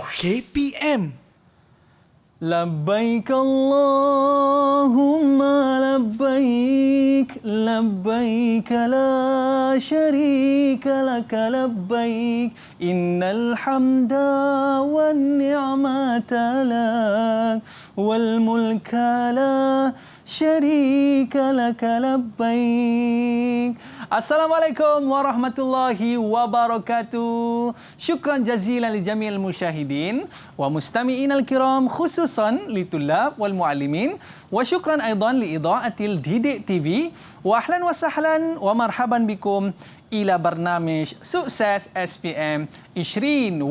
KPM. Labbaik Allahumma labbaik, labbaik la syarika laka labbaik, innal hamda wan ni'mata lak, wal mulka la syarika laka labbaik. Assalamualaikum warahmatullahi wabarakatuh. Syukran jazilan li jami'il musyahidin wa mustami'in al-kiram khususan li tullab wal muallimin wa syukran aidan li idha'atil Didik TV wa ahlan wa sahlan wa marhaban bikum ila barnamij Sukses SPM 2021.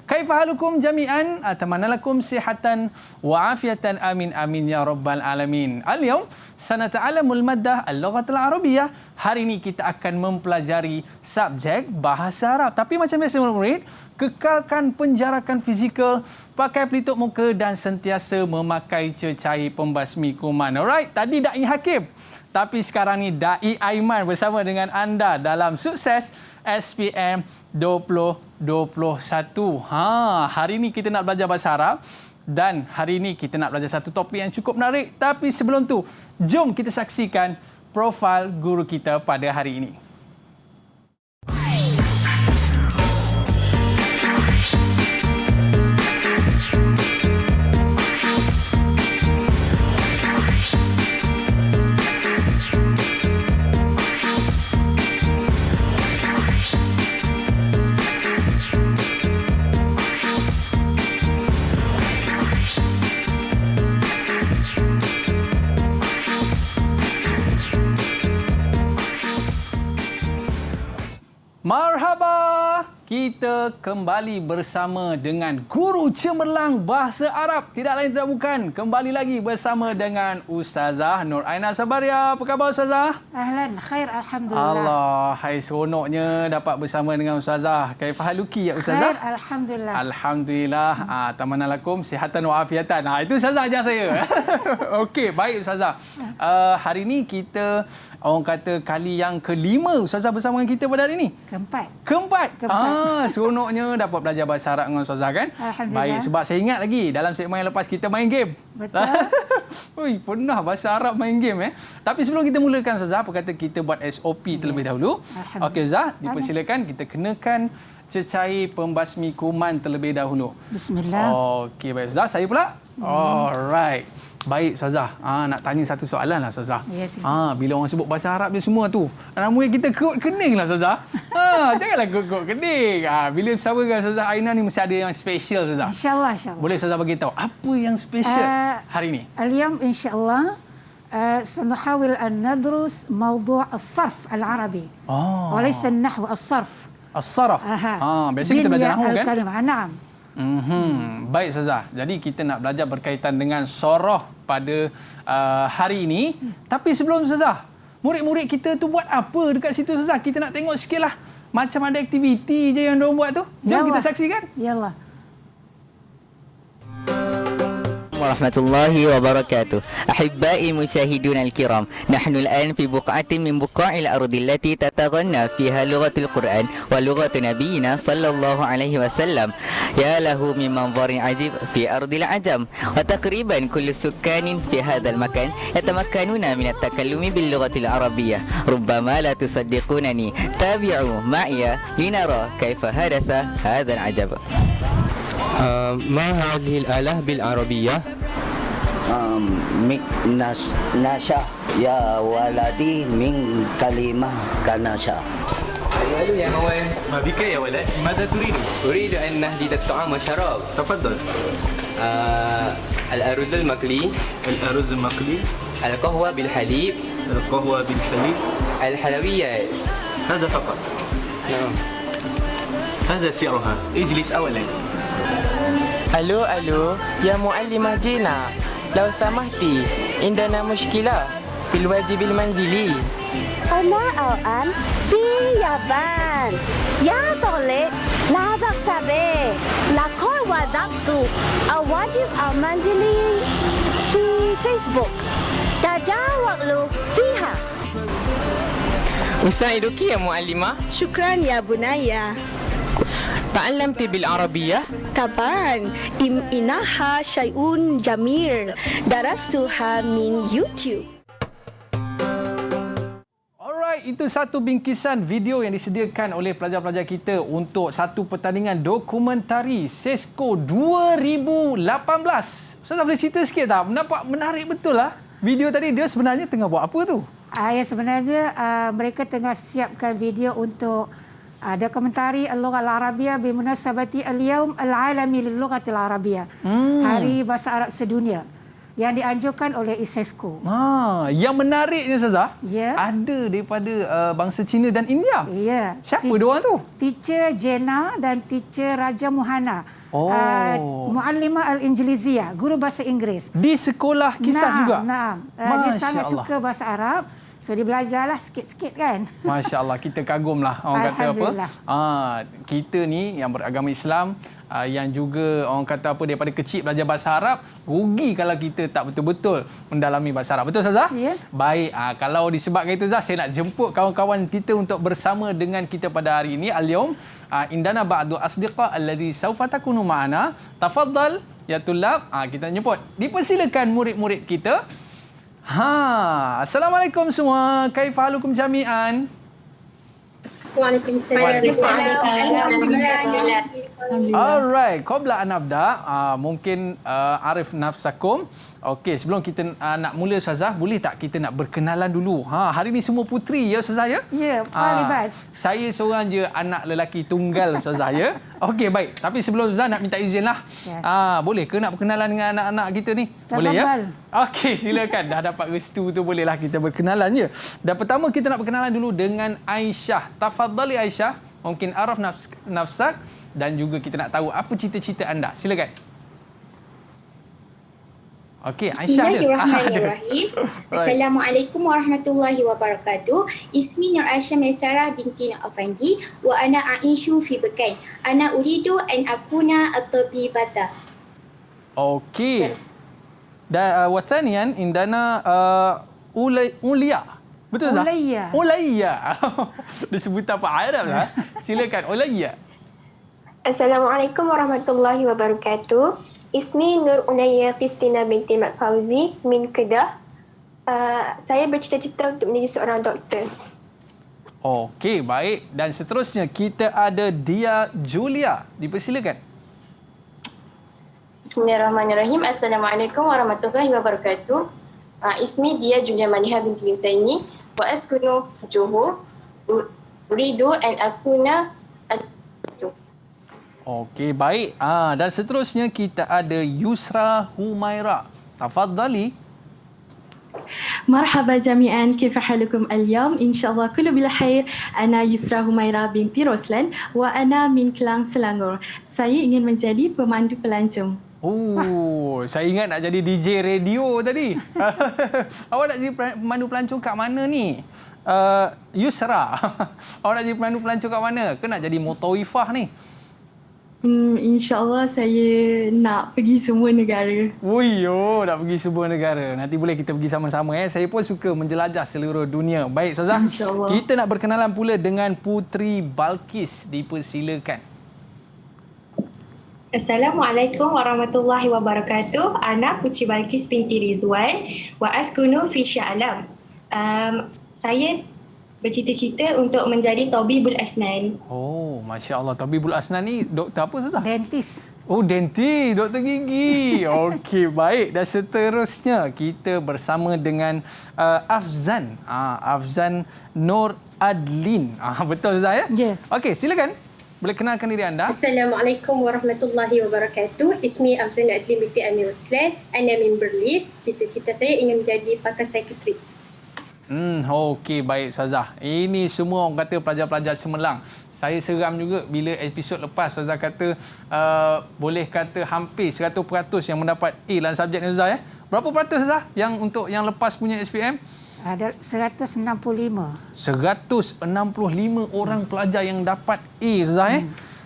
Kaifa halukum jami'an? Atamanna lakum sihatan wa afiatan amin amin ya rabbal alamin. Al-yawm sanata'alamul maddah al-lughatul arabiyyah. Hari ini kita akan mempelajari subjek bahasa Arab. Tapi macam biasa murid-murid, kekalkan penjarakan fizikal, pakai pelitup muka dan sentiasa memakai cecair pembasmi kuman. Alright, tadi Da'i Hakim. Tapi sekarang ni Da'i Aiman bersama dengan anda dalam Sukses SPM 2021. Hari ini kita nak belajar bahasa Arab dan hari ini kita nak belajar satu topik yang cukup menarik. Tapi sebelum tu, jom kita saksikan profil guru kita pada hari ini. Marhaba! Kita kembali bersama dengan Guru Cemerlang Bahasa Arab. Tidak lain tidak bukan, kembali lagi bersama dengan Ustazah Nur Aina Sabaria. Apa khabar Ustazah? Ahlan, khair, alhamdulillah. Allah, hai seronoknya dapat bersama dengan Ustazah. Kaifahaluki ya Ustazah? Khair, alhamdulillah. Alhamdulillah. Tamanalakum sihatan wa afiatan. Itu Ustazah ajar saya. Okey, baik Ustazah. Hari ini kita orang kata kali yang kelima Ustazah bersama dengan kita pada hari ini. Keempat. Seronoknya dapat belajar bahasa Arab dengan Ustazah kan? Alhamdulillah. Baik, sebab saya ingat lagi dalam segmen yang lepas kita main game. Betul. Pernah bahasa Arab main game Tapi sebelum kita mulakan Ustazah, apa kata kita buat SOP terlebih dahulu. Okey Ustazah, dipersilakan kita kenakan cecair pembasmi kuman terlebih dahulu. Bismillah. Okey, baik Ustazah, saya pula. Alright. Baik Ustazah, nak tanya satu soalan lah Ustazah. Yes. Bila orang sebut bahasa Arab dia semua tu, namanya kita kekut kening lah Ustazah. Janganlah kekut kening. Bila bersama dengan Ustazah Aina ni mesti ada yang special Ustazah. InsyaAllah, insyaAllah. Boleh Ustazah bagi tahu apa yang special hari ini? اليوم إن شاء الله سنحاول أن ندرس موضوع الصرف العربي وليس النحو الصرف. الصرف. Biasa kita belajar nahwu kan? الكلمة. نعم. Baik Ustazah. Jadi kita nak belajar berkaitan dengan soroh pada hari ini. Tapi sebelum Ustazah, murid-murid kita tu buat apa dekat situ Ustazah? Kita nak tengok sikit lah. Macam ada aktiviti je yang diorang buat tu. Jom kita saksikan. يلا. warahmatullahi wabarakatuh. Ahibbai musyahidun al-kiram, nahnu al-an fi buq'atin min buqa'il ardi allati tataghanna fiha lughatul Quran wa lughatu nabiyyina sallallahu alaihi wasallam. Ya lahu min manzarin ajib fi ardil ajam wa taqriban kullu sukkanin fi hadzal makan yatamakkanuna min at-takallumi bil lughatil arabiyyah. Rubbama la tusaddiqunani, tabi'u ma'iya linara kaifa hadatha hadzal ajab. ما هذه الآلة بالعربية؟ نشا يا ولدي من كلمة كنشا. الو يا موان، ما بك يا ولد؟ ماذا تريد؟ أريد أن نهدد الطعام والشراب. تفضل. الأرز المقلي، الأرز المقلي، القهوة بالحليب، القهوة بالحليب، الحلويات. هذا فقط. نعم. هذا سعرها. اجلس أولا. ألو يا معلمة جينا، لو سمحتي عندنا مشكلة في الواجب المنزلي. أنا الآن في اليابان. يا طالب لا بأس به، لقد وضعت الواجب المنزلي في فيسبوك، تجاوزوا فيها. أساعدك يا معلمة. شكرا يا بني. تعلمت بالعربية؟ طبعا إنها شيء جميل درستها من يوتيوب. Alright, itu satu bingkisan video yang disediakan oleh pelajar-pelajar kita untuk satu pertandingan dokumentari Sesko 2018. Ustazah boleh cerita sikit tak? Nampak menarik betul lah. Video tadi dia sebenarnya tengah buat apa tu? Ya, sebenarnya mereka tengah siapkan video untuk dokumentari Al-Lugha Al-Arabiyah bimunasabati Al-Yawm Al-Alami Lil-Lughat Al-Arabiyah. Hari Bahasa Arab Sedunia yang dianjurkan oleh ISESCO. Yang menariknya Ustazah, Ya. ada daripada bangsa Cina dan India. Ya. Siapa diorang tu? Teacher Jena dan teacher Raja Muhana. Oh. Muallimah Al-Injiliziyah, guru bahasa Inggris. Di sekolah kisah juga? Naam. Dia Masya sangat Allah. suka bahasa Arab. So dia belajarlah sikit-sikit kan. Masya Allah, kita kagum lah. Orang kata apa? Kita ni yang beragama Islam, yang juga orang kata apa, daripada kecil belajar bahasa Arab, rugi kalau kita tak betul-betul mendalami bahasa Arab. Betul Ustazah? Ya. Baik, kalau disebabkan itu Ustazah, saya nak jemput kawan-kawan kita untuk bersama dengan kita pada hari ini. Al-Yawm indana ba'du asdiqa alladhi sawfa takunu ma'ana. Tafaddal ya tulab. Kita jemput. Dipersilakan murid-murid kita. Assalamualaikum semua. Kaifa halukum jami'an? Waalaikumsalam. Alright, qabla an nabda, mungkin arif nafsakum. Okey, sebelum kita nak mula Ustazah, boleh tak kita nak berkenalan dulu? Hari ni semua puteri ya Ustazah ya? Ya, Falibas. Saya seorang je anak lelaki tunggal Ustazah ya. Okey, baik. Tapi sebelum Ustazah nak minta izin lah. Ya. Boleh ke nak berkenalan dengan anak-anak kita ni? Boleh ya? Okey, silakan. Dah dapat restu tu, bolehlah kita berkenalan je. Dan pertama kita nak berkenalan dulu dengan Aisyah. Tafadhali Aisyah. Mungkin araf nafsak dan juga kita nak tahu apa cita-cita anda. Silakan. Okey, Aisyah. Bismillahirrahmanirrahim. Assalamualaikum warahmatullahi wabarakatuh. Ismi Nur Aisyah Maisarah binti Nur Afandi wa ana aishu fi Bekai. Ana uridu an akuna at-tabibata. Okey. Dan wathanian indana ulia. Betul tak? Ulayya. Disebut apa Arab lah. Silakan Ulayya. Assalamualaikum warahmatullahi wabarakatuh. Ismi Nur Unayya Kristina binti Mat Fauzi min Kedah. Saya bercita-cita untuk menjadi seorang doktor. Okey, baik. Dan seterusnya kita ada Dia Julia. Dipersilakan. Bismillahirrahmanirrahim. Assalamualaikum warahmatullahi wabarakatuh. Ismi Dia Julia Maliha binti Yusaini wa askunu Johor. Uridu an akuna. Okey, baik. Dan seterusnya kita ada Yusra Humaira. Tafadhali. مرحبا جميعا كيف حالكم اليوم إن شاء الله كله بالخير أنا يسرا هميرا binti Roslan وأنا من Kelang Selangor. Saya ingin menjadi pemandu pelancong. Saya ingat nak jadi DJ radio tadi. Awak nak jadi pemandu pelancong kat mana ni? Yusra. Awak nak jadi pemandu pelancong kat mana? Ke nak jadi motorifah ni? InsyaAllah saya nak pergi semua negara. Nak pergi semua negara. Nanti boleh kita pergi sama-sama. Saya pun suka menjelajah seluruh dunia. Baik, Ustazah. Kita nak berkenalan pula dengan Puteri Balkis. Dipersilakan. Assalamualaikum warahmatullahi wabarakatuh. Ana Puteri Balkis binti Rizwan wa askunu fi Shah Alam. Saya bercita-cita untuk menjadi tabibul asnan. Masya Allah. Tabibul asnan ni doktor apa Ustazah? Dentist. Dentist, doktor gigi. Okey, baik. Dan seterusnya kita bersama dengan Afzan. Afzan Nur Adlin. Betul Ustazah ya? Ya. Okey, silakan. Boleh kenalkan diri anda. Assalamualaikum warahmatullahi wabarakatuh. Ismi Afzan Nur Adlin binti Amir Ruslan. Ana min Berlis. Cita-cita saya ingin menjadi pakar psikiatri. Okey, baik Ustazah. Ini semua orang kata pelajar-pelajar cemerlang. Saya seram juga bila episod lepas Ustazah kata boleh kata hampir 100% yang mendapat A dalam subjek ni Ustazah ya. Berapa peratus Ustazah yang untuk yang lepas punya SPM? Ada 165. 165 orang pelajar yang dapat A Ustazah ya.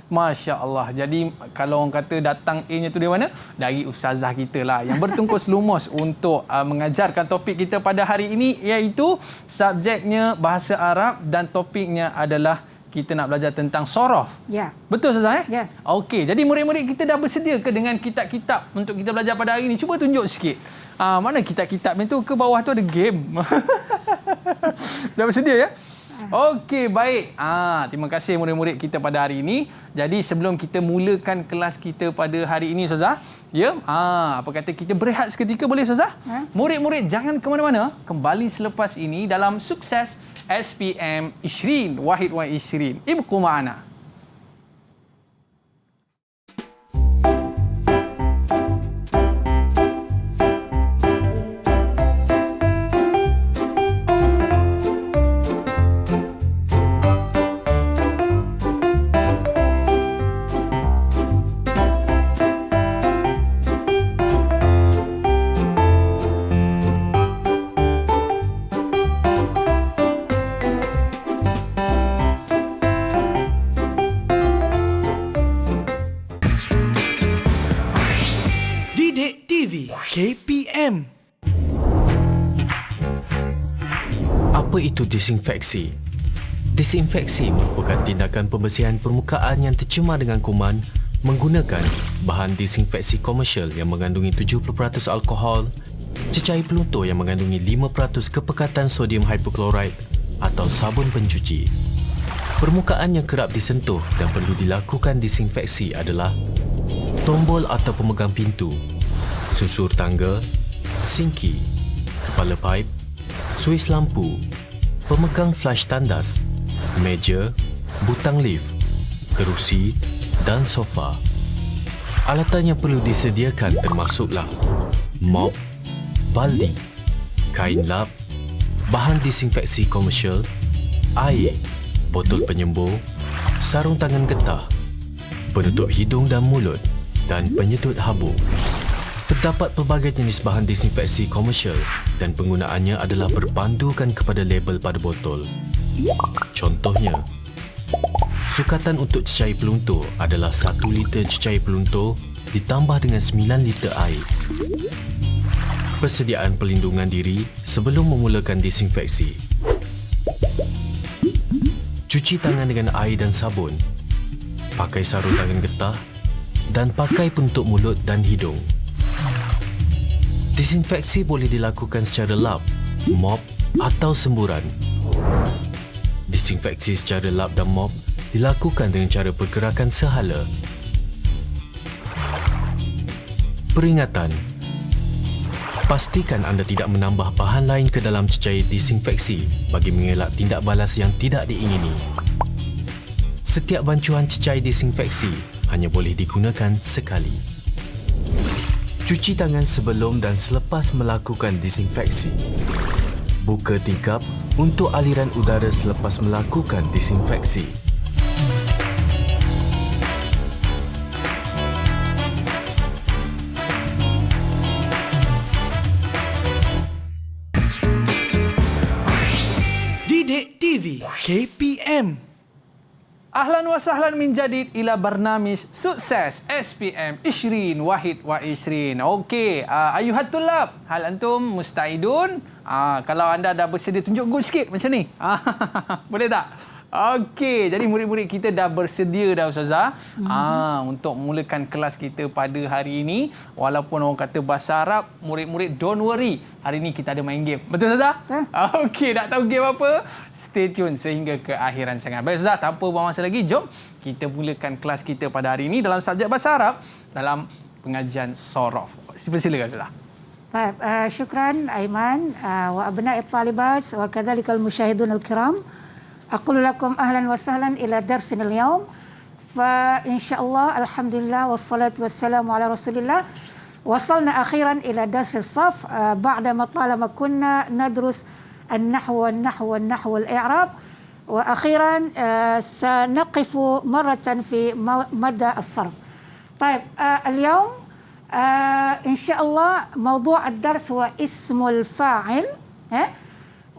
Masya Allah. Jadi kalau orang kata datang A-nya tu dari mana? Dari ustazah kita lah yang bertungkus lumus untuk mengajarkan topik kita pada hari ini, iaitu subjeknya bahasa Arab dan topiknya adalah kita nak belajar tentang sorof. Ya. Betul Ustazah? Ya. Okey, jadi murid-murid kita dah bersedia ke dengan kitab-kitab untuk kita belajar pada hari ini? Cuba tunjuk sikit. Mana kitab-kitab itu? Ke bawah tu ada game. Dah bersedia ya? Okey, baik. Terima kasih murid-murid kita pada hari ini. Jadi sebelum kita mulakan kelas kita pada hari ini Ustazah, ya, apa kata kita berehat seketika boleh Ustazah? Murid-murid jangan ke mana-mana. Kembali selepas ini dalam Sukses SPM 20 Wahid wa 20. Ibqu ma'ana. KPM. Apa itu disinfeksi? Disinfeksi merupakan tindakan pembersihan permukaan yang tercemar dengan kuman menggunakan bahan disinfeksi komersial yang mengandungi 70% alkohol, cecair peluntur yang mengandungi 5% kepekatan sodium hypochlorite atau sabun pencuci. Permukaan yang kerap disentuh dan perlu dilakukan disinfeksi adalah tombol atau pemegang pintu, susur tangga, sinki, kepala paip, suis lampu, pemegang flash tandas, meja, butang lift, kerusi dan sofa. Alatan yang perlu disediakan termasuklah mop, baldi, kain lap, bahan disinfeksi komersial, air, botol penyembur, sarung tangan getah, penutup hidung dan mulut dan penyedut habuk. Terdapat pelbagai jenis bahan disinfeksi komersial dan penggunaannya adalah berpandukan kepada label pada botol. Contohnya, sukatan untuk cecair peluntur adalah 1 liter cecair peluntur ditambah dengan 9 liter air. Persediaan perlindungan diri sebelum memulakan disinfeksi. Cuci tangan dengan air dan sabun. Pakai sarung tangan getah dan pakai penutup mulut dan hidung. Disinfeksi boleh dilakukan secara lap, mop atau semburan. Disinfeksi secara lap dan mop dilakukan dengan cara pergerakan sehala. Peringatan. Pastikan anda tidak menambah bahan lain ke dalam cecair disinfeksi bagi mengelak tindak balas yang tidak diingini. Setiap bancuan cecair disinfeksi hanya boleh digunakan sekali. Cuci tangan sebelum dan selepas melakukan disinfeksi. Buka tingkap untuk aliran udara selepas melakukan disinfeksi. Didik TV KPM. Ahlan wa sahlan min jadid ila barnamis Sukses SPM 20 Wahid wa 20. Okey, ayuhat tulab, hal antum musta'idun? Kalau anda dah bersedia, tunjuk good sikit macam ni. Boleh tak? Okey, jadi murid-murid kita dah bersedia dah Ustazah untuk mulakan kelas kita pada hari ini. Walaupun orang kata bahasa Arab, murid-murid don't worry. Hari ini kita ada main game. Betul Ustazah? Okey, nak tahu game apa? Stay tune sehingga ke akhiran sangat. Baik Ustazah, tanpa buang masa lagi, jom kita mulakan kelas kita pada hari ini dalam subjek bahasa Arab dalam pengajian sorof. Silakan Ustazah. Baik, syukran Aiman wa abna'i talibas wa kadzalikal musyahidun al-kiram. أقول لكم أهلا وسهلا إلى درسنا اليوم فإن شاء الله الحمد لله والصلاة والسلام على رسول الله. وصلنا أخيرا إلى درس الصف بعدما طالما كنا ندرس النحو والإعراب، وأخيرا سنقف مرة في مدى الصرف. طيب اليوم إن شاء الله موضوع الدرس هو اسم الفاعل،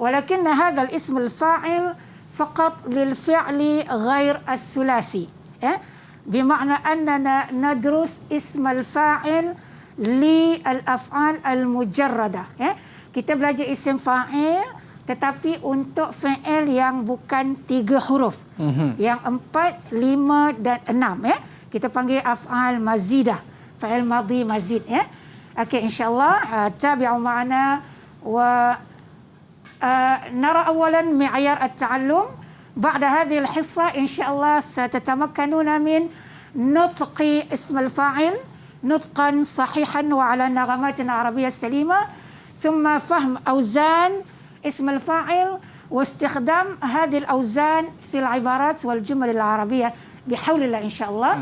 ولكن هذا الاسم الفاعل فقط للفعل غير الثلاثي، بمعنى أننا ندرس اسم الفاعل للأفعال المجردة. Kita belajar isim fa'il tetapi untuk fi'il yang bukan 3 huruf. Yang 4, 5 dan 6 ya. Kita panggil af'al mazidah. Fi'il madhi mazid ya. Okey, insya-Allah tabi'u ma'ana wa nara awalan mi'yar at-ta'allum. بعد هذه الحصة إن شاء الله ستتمكنون من نطق اسم الفاعل نطقا صحيحا وعلى نغمات عربية سليمة، ثم فهم أوزان اسم الفاعل واستخدام هذه الأوزان في العبارات والجمل العربية بحول الله إن شاء الله.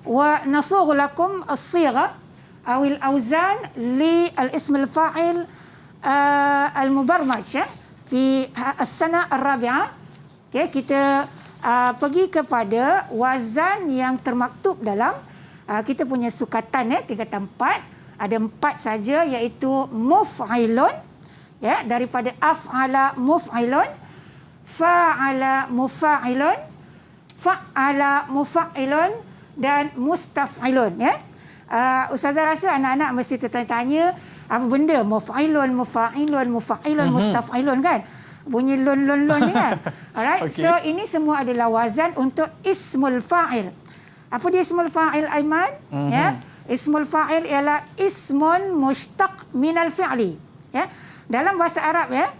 ونصوغ لكم الصيغة أو الأوزان للاسم الفاعل المبرمج في السنة الرابعة. Okay, kita pergi kepada wazan yang termaktub dalam kita punya sukatan tingkatan 4. Ada 4 saja, iaitu muf'ilun ya, daripada af'ala muf'ilun, fa'ala mufa'ilun, fa'ala mufa'ilun dan mustaf'ilun ya. Ustazah rasa anak-anak mesti tertanya apa benda muf'ilun, mufa'ilun, mufa'ilun, mustaf'ilun kan? Bunyi lun ni kan. Alright. Okay. So ini semua adalah wazan untuk ismul fa'il. Apa dia ismul fa'il, Aiman? Ya. Ismul fa'il ialah ismun mushtaq minal fi'li. Ya. Dalam bahasa Arab ya,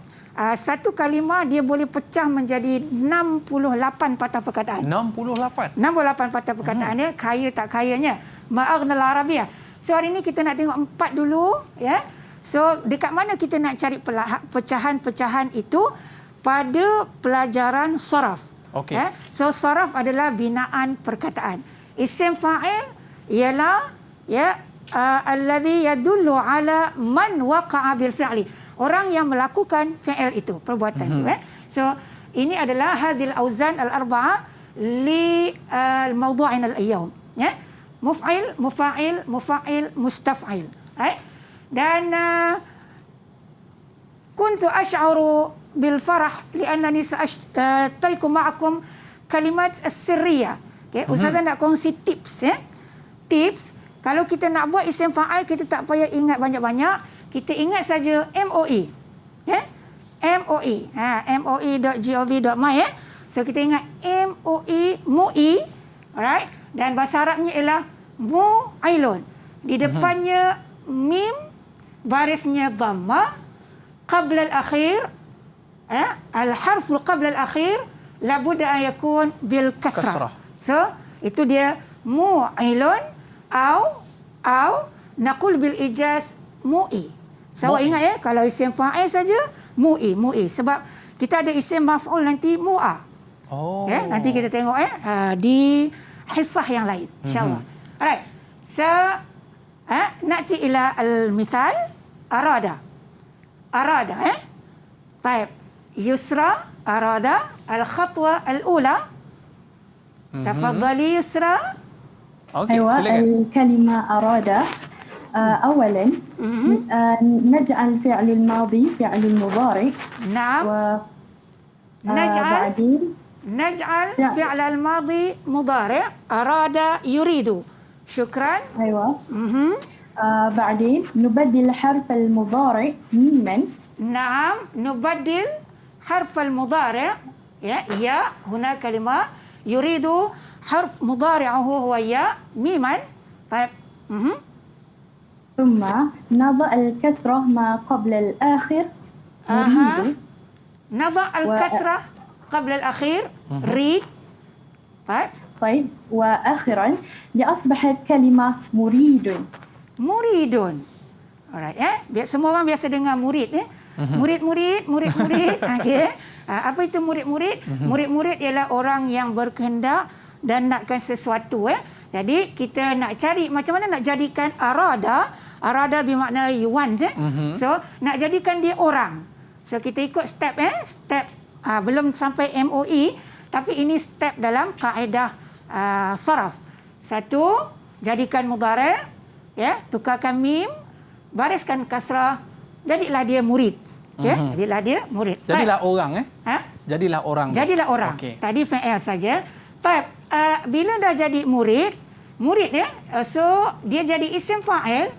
satu kalimah dia boleh pecah menjadi 68 patah perkataan. 68 patah perkataan ya, kaya tak kayanya. Ma'aghnal Arabiyah. So hari ini kita nak tengok 4 dulu ya. So, dekat mana kita nak cari pecahan-pecahan itu? Pada pelajaran saraf. Okay. Ya? So, saraf adalah binaan perkataan. Isim fa'il ialah ya alladhi yadullu ala man waqa'a bil fi'li. Orang yang melakukan fi'il itu, perbuatan itu. So, ini adalah hadhil auzan al-arba'ah li al-mawdu'in al-yawm. Ya? Muf'il, mufa'il, mufa'il, mustaf'il. Right? Dan kuntu ash'uru bil farah li'annani sa'ashtariku ma'akum kalimat as-sirriyah. Okay, Ustazah nak kongsi tips ya. Tips, kalau kita nak buat isim fa'al, kita tak payah ingat banyak-banyak. Kita ingat saja MOE. Ya? MOE. MOE.gov.my ya. So kita ingat MOE, mu'i. Alright? Dan bahasa Arabnya ialah mu'ailun. Di depannya mim, barisnya dhamma, qabla al-akhir al-harf qabla al-akhir labudda an yakun bil kasrah. So itu dia mu'ilun au naqul bil ijaz mu'i. So ingat ya, kalau isim fa'il saja mu'i sebab kita ada isim maf'ul nanti mu'a. Ya, nanti kita tengok di hissah yang lain insyaallah. Alright. So نأتي إلى المثال أراد طيب يسرى أراد الخطوة الأولى تفضلي يسرى. أيوة الكلمة أراد أولا نجعل فعل الماضي فعل المضارع. نعم. نجعل فعل الماضي مضارع. أراد يريد. شكرا. أيوة. بعدين نبدل حرف المضارع ميما. نعم، نبدل حرف المضارع يا هنا كلمة يريد حرف مضارعه هو يا ميما. طيب. ثم نضع الكسرة ما قبل الآخر. نضع الكسرة قبل الأخير. ريد. طيب وأخيرا أصبحت كلمة مريد. Alright ya. Semua orang biasa dengar murid ya. Murid. Okay. Apa itu murid-murid? Murid-murid ialah orang yang berkehendak dan nakkan sesuatu ya. Jadi kita nak cari macam mana nak jadikan arada bermakna you want je. So nak jadikan dia orang. So kita ikut step step belum sampai MOE tapi ini step dalam kaedah saraf. Satu, jadikan mudhari' ya, tukarkan mim, bariskan kasrah, jadilah dia murid. Okay? Jadilah dia murid. Jadilah orang Jadilah orang. Okay. Tadi fi'il saja. Baik, bila dah jadi murid ya, so dia jadi isim fa'il,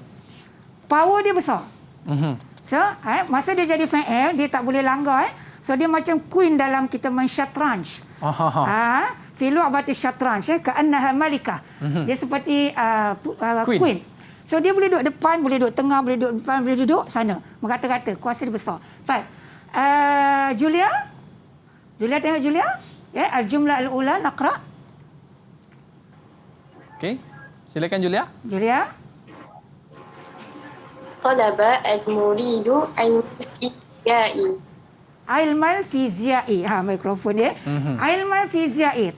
power dia besar. So, masa dia jadi fi'il, dia tak boleh langgar So dia macam queen dalam kita main syatranj. Fi lu'bati syatranj, ka'annaha malikah. Dia seperti queen. So dia boleh duduk depan, boleh duduk tengah, boleh duduk depan, boleh duduk sana. Mengata-kata kuasa dia besar. Baik. Julia tengok Julia. Ya, al-jumlah al-ula naqra. Okey. Silakan Julia. Talaba al-muridu al-fizyai. Ilmal fizyai. Mikrofon dia. Ilmal fizyai.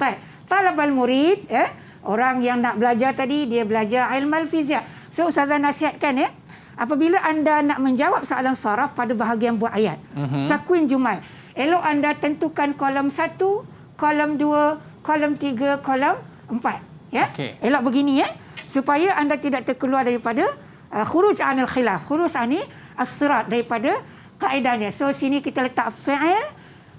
Talaba al-murid, orang yang nak belajar tadi dia belajar ilmal fizya. So Ustazah nasihatkan apabila anda nak menjawab soalan saraf pada bahagian buah ayat, takwin jumal, elok anda tentukan kolom 1, kolom 2, kolom 3, kolom 4. Ya. Elok begini supaya anda tidak terkeluar daripada khuruj anil khilaf, khuruj ani as-sirat, daripada kaedahnya. So sini kita letak fa'il.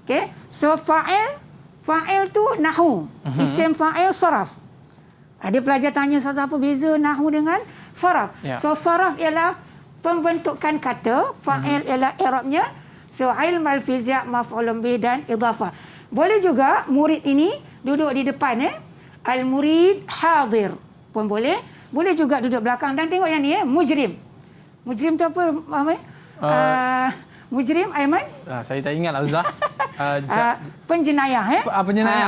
Okey. So fa'il tu nahwu, isim fa'il saraf. Ada pelajar tanya, Ustaz, apa beza nahwu dengan saraf? So saraf ialah pembentukan kata, fa'il ialah i'rabnya. So ilmal fizya, maf'ulun bih dan idhafah. Boleh juga murid ini duduk di depan al-murid hadir pun boleh. Boleh juga duduk belakang. Dan tengok yang ni mujrim. Mujrim tu apa? Mujrim Aiman? Saya tak ingat lah Ustaz. Penjenayah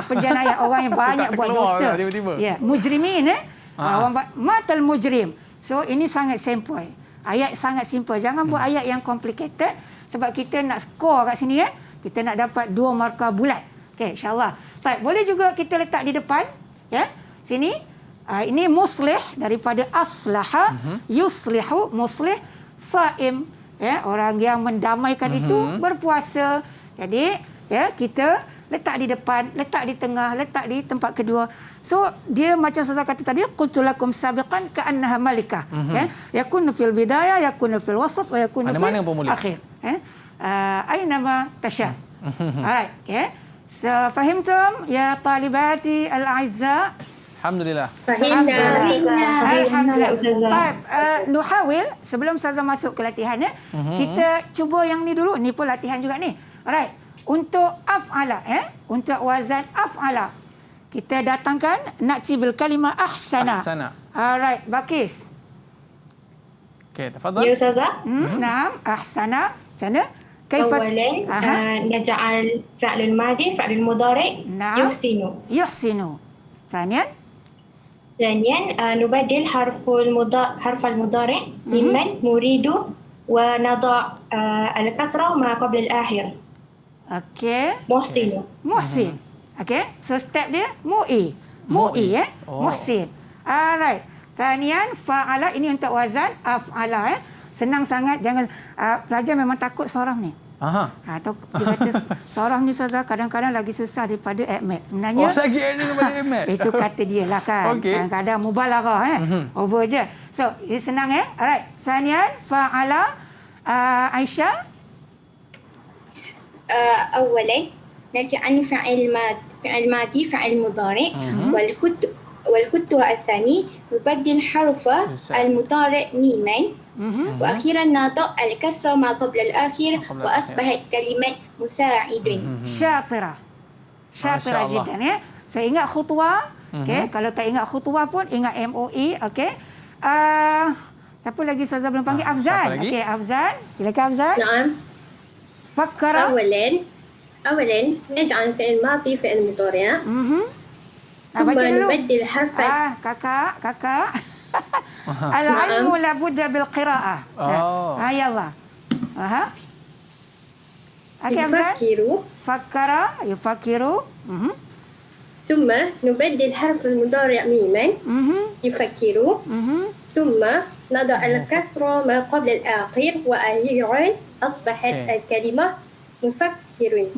penjenayah orang yang banyak buat dosa. Tiba-tiba. Ya, mujrimin orang matal mujrim. So ini sangat simple. Ayat sangat simple. Jangan buat ayat yang complicated sebab kita nak skor kat sini kita nak dapat 2 markah bulat. Okey, insya-Allah. Baik, boleh juga kita letak di depan sini. Ini muslih daripada aslaha, yuslihu, muslih, saim, orang yang mendamaikan itu berpuasa. Jadi kita letak di depan, letak di tengah, letak di tempat kedua. So dia macam saya kata tadi, qultu lakum sabiqan ka'annaha malikah. Yakunu fil bidayah, yakunu fil wasat wa yakunu fil akhir. Aynama tasha. Alright, so fahimtum ya talibati al-a'izza? Alhamdulillah. Alhamdulillah. Baik, nuhawil sebelum Ustazah masuk ke latihan kita cuba yang ni dulu. Ni pun latihan juga ni. Alright. Untuk af'ala untuk wazan af'ala kita datangkan na'ti bil kalimah ahsana. Alright, Bakis. Okey, tafadhal. Ya Ustazah. Naam, ahsana. Macam mana? أولا نجعل فعل الماضي فعل المضارع يحسن. ثانيا نبدل حرف المضارع ممن نريد ونضع الكسرة ما قبل الآخر. محسن. Okay, so step dia mu'i muhsin. Alright. Thaniyan fa'ala, ini untuk wazan af'ala. Senang sangat. Jangan pelajar memang takut soraf ni. Atau dia kata soraf ni Ustazah kadang-kadang lagi susah daripada ADMAT. Sebenarnya lagi daripada ADMAT. Itu kata dia lah kan. Kadang-kadang mubalaghah over je. So dia senang Alright. Thaniyan fa'ala Aisyah. أولا نجعل فعل ماضي فعل مضارع والخطوة الثاني نبدل حرف المضارع ميما وأخيرا نضع الكسرة ما قبل الآخر وأصبحت كلمة مساعد. Syatira jiddan So ingat khutwah. Kalau tak ingat khutwah pun ingat MOE. Siapa lagi Ustazah belum panggil? Afzan. Afzan. Silakan Afzan. نعم. فكر. أولا نجعل فعل ماضي فعل مضارع. ثم نبدل حرف. kakak. Al-ilmu labudda bil qira'ah. يلا. يفكر. ثم نبدل حرف المضارع ميما يفكر. ثم نضع الكسرة ما قبل الآخر وأخيرا أصبحت الكلمة مفكرون.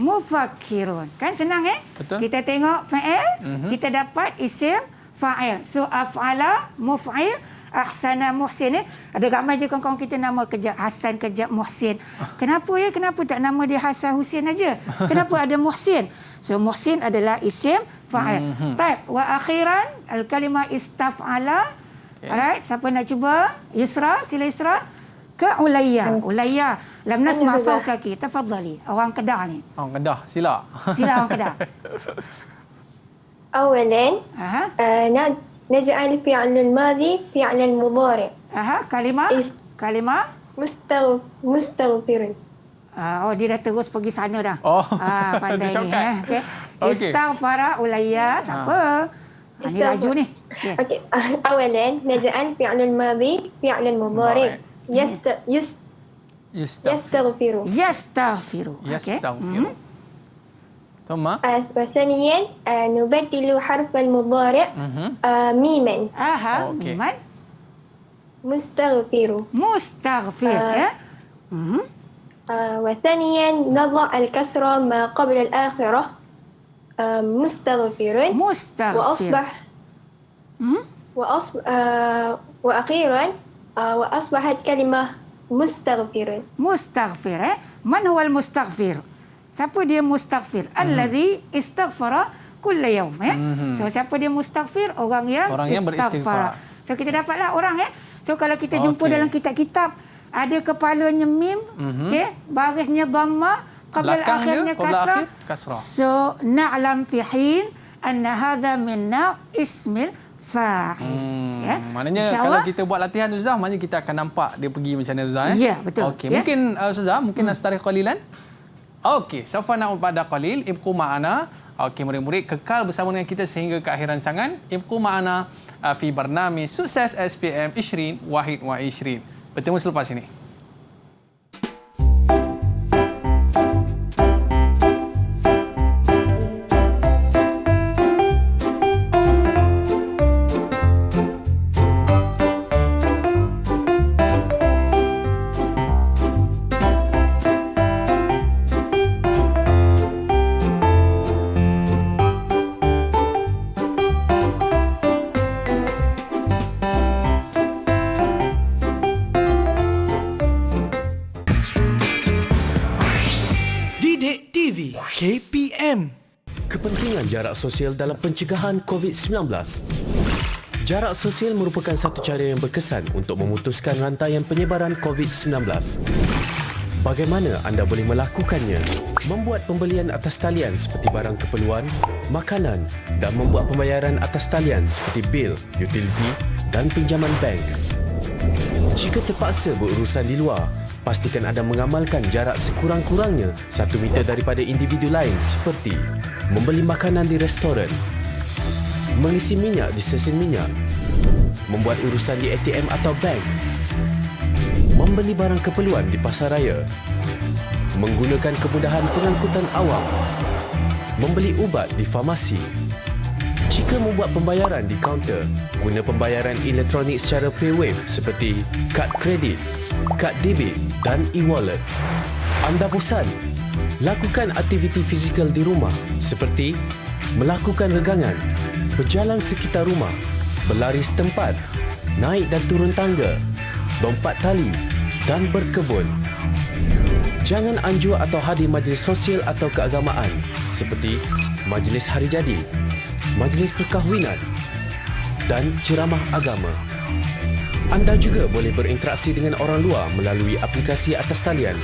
Kan senang Betul. Kita tengok fa'il, kita dapat isim fa'il. So af'ala, muf'il, ahsana, muhsin. Ada ramai je kawan-kawan kita nama kejap Hasan, kejap Muhsin. Kenapa Kenapa tak nama dia Hasan Husin aja? Kenapa ada Muhsin? So Muhsin adalah isim fa'il. Baik, wa akhiran al-kalimah istaf'ala. Alright, siapa nak cuba? Yusra, sila Yusra. ke Ulayya. Ulayya, lam nasma sautaki. Tafadhali. Orang Kedah ni. Orang Kedah, sila. Sila orang Kedah. أولاً نجعل فعل الماضي فعل المضارع. كلمة مستغفر. Oh, dia dah terus pergi sana dah. Oh. Pandai ni. Okay. Okey. Istaghfara Ulayya. Tak apa. Ni laju ni. Okay. أولاً نجعل فعل الماضي فعل المضارع. يستغفر. Okay. ثم وثانيا نبدل حرف المضارع ميما. ميما. مستغفر. وثانيا نضع الكسرة ما قبل الآخرة مستغفر. وأخيرا وأصبحت كلمة مستغفر. من هو المستغفر؟ Siapa dia mustaghfir? Alladhi istaghfara kulla yawm. So siapa dia mustaghfir? Orang yang istighfar. So kita dapatlah orang So kalau kita jumpa dalam kitab-kitab ada kepalanya mim, barisnya dhamma, qabla akhirnya kasrah. So na'lam fi hin anna hadha min ismil fa'il. Maknanya kalau kita buat latihan Ustazah, maknanya kita akan nampak dia pergi macam mana Ustazah. Ya, betul. Okey, mungkin Ustazah, mungkin nastarikh qalilan. Okey, sawfa na'ud ba'da qalil, ibqu ma'ana. Okey, murid-murid kekal bersama dengan kita sehingga ke akhir rancangan. Ibqu ma'ana fi barnami Sukses SPM 20 Wahid wa 20. Bertemu selepas ini. KPM. Kepentingan jarak sosial dalam pencegahan COVID-19. Jarak sosial merupakan satu cara yang berkesan untuk memutuskan rantaian penyebaran COVID-19. Bagaimana anda boleh melakukannya? Membuat pembelian atas talian seperti barang keperluan, makanan dan membuat pembayaran atas talian seperti bil, utility dan pinjaman bank. Jika terpaksa berurusan di luar, pastikan anda mengamalkan jarak sekurang-kurangnya 1 meter daripada individu lain seperti membeli makanan di restoran, mengisi minyak di stesen minyak, membuat urusan di ATM atau bank, membeli barang keperluan di pasar raya, menggunakan kemudahan pengangkutan awam, membeli ubat di farmasi. Jika membuat pembayaran di kaunter, guna pembayaran elektronik secara PayWave seperti kad kredit, kad debit dan e-wallet. Anda bosan? Lakukan aktiviti fizikal di rumah seperti melakukan regangan, berjalan sekitar rumah, berlari setempat, naik dan turun tangga, lompat tali dan berkebun. Jangan anjur atau hadir majlis sosial atau keagamaan seperti majlis hari jadi, majlis perkahwinan dan ceramah agama. Anda juga boleh berinteraksi dengan orang luar melalui aplikasi atas talian